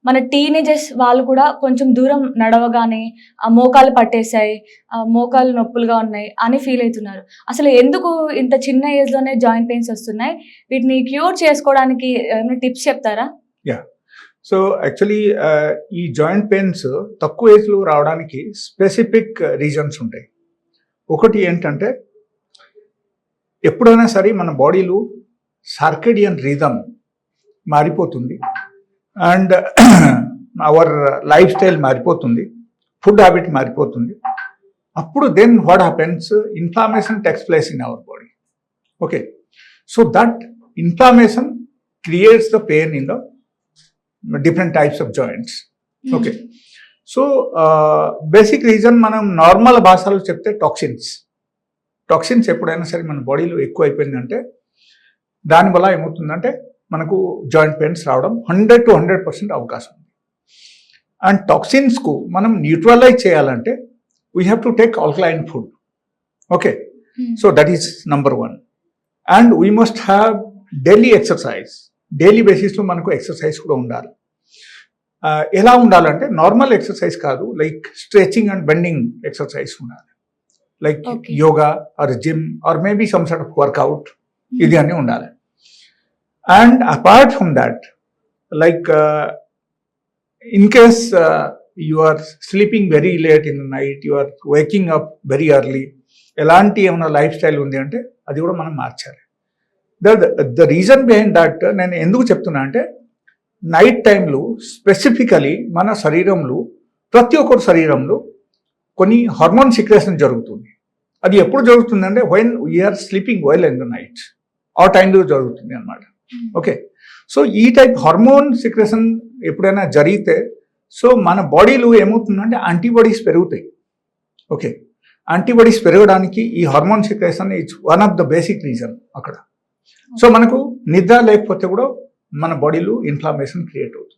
మన టీనేజర్స్ వాళ్ళు కూడా కొంచెం దూరం నడవగానే మోకాలు పట్టేసాయి, మోకాలు నొప్పులుగా ఉన్నాయి అని ఫీల్ అవుతున్నారు. అసలు ఎందుకు ఇంత చిన్న ఏజ్‌లోనే జాయింట్ పెయిన్స్ వస్తున్నాయి? వీటిని క్యూర్ చేసుకోవడానికి ఏమైనా టిప్స్ చెప్తారా? యాహ్! సో, యాక్చువల్లీ ఈ జాయింట్ పెయిన్స్ తక్కువ ఏజ్‌లో రావడానికి స్పెసిఫిక్ రీజన్స్ ఉంటాయి. ఒకటి ఏంటంటే, ఎప్పుడైనా సరే మన బాడీలో సర్కేడియన్ రిథమ్ మారిపోతుంది అండ్ అవర్ లైఫ్ స్టైల్ మారిపోతుంది, ఫుడ్ హ్యాబిట్ మారిపోతుంది. అప్పుడు then what happens, inflammation takes place in our body. Okay, so that inflammation creates the pain in the different types of joints. Okay, so basic reason మనం normal భాషలో చెప్తే toxins ఎప్పుడైనా సరే మన బాడీలో ఎక్కువ అయిపోయిందంటే దానివల్ల ఏమవుతుందంటే మనకు జాయింట్ పెయిన్స్ రావడం 100 to 100% అవకాశం ఉంది. అండ్ టాక్సిన్స్కు మనం న్యూట్రలైజ్ చేయాలంటే we have to take alkaline food. Okay, so that is number 1. And we must have daily exercise. Daily బేసిస్లో మనకు ఎక్సర్సైజ్ కూడా ఉండాలి. ఎలా ఉండాలంటే నార్మల్ ఎక్సర్సైజ్ కాదు, like stretching and bending exercise ఉండాలి, like yoga or gym or maybe some sort of workout, ఇది అన్నీ ఉండాలి. And apart from that, like in case you are sleeping very late in the night, you are waking up very early, ఎలాంటి ఏమైనా life style ఉంది అంటే అది కూడా మనం మార్చాలి. ద రీజన్ బిహైండ్ దట్ నేను ఎందుకు చెప్తున్నా అంటే, నైట్ టైంలో స్పెసిఫికలీ మన శరీరంలో, ప్రతి ఒక్కరి శరీరంలో కొన్ని హార్మోన్ సిక్రేషన్ జరుగుతుంది. అది ఎప్పుడు జరుగుతుందంటే when we're sleeping well in the night, ఆ టైంలో జరుగుతుంది అన్నమాట. ఓకే, సో ఈ టైప్ హార్మోన్ సిక్రేషన్ ఎప్పుడైనా జరిగితే సో మన బాడీలో ఏమవుతుందంటే యాంటీబాడీస్ పెరుగుతాయి. ఓకే, యాంటీబాడీస్ పెరగడానికి ఈ hormone secretion it's one of the basic reason అక్కడ. సో మనకు నిద్ర లేకపోతే కూడా మన బాడీలో ఇన్ఫ్లమేషన్ క్రియేట్ అవుతుంది.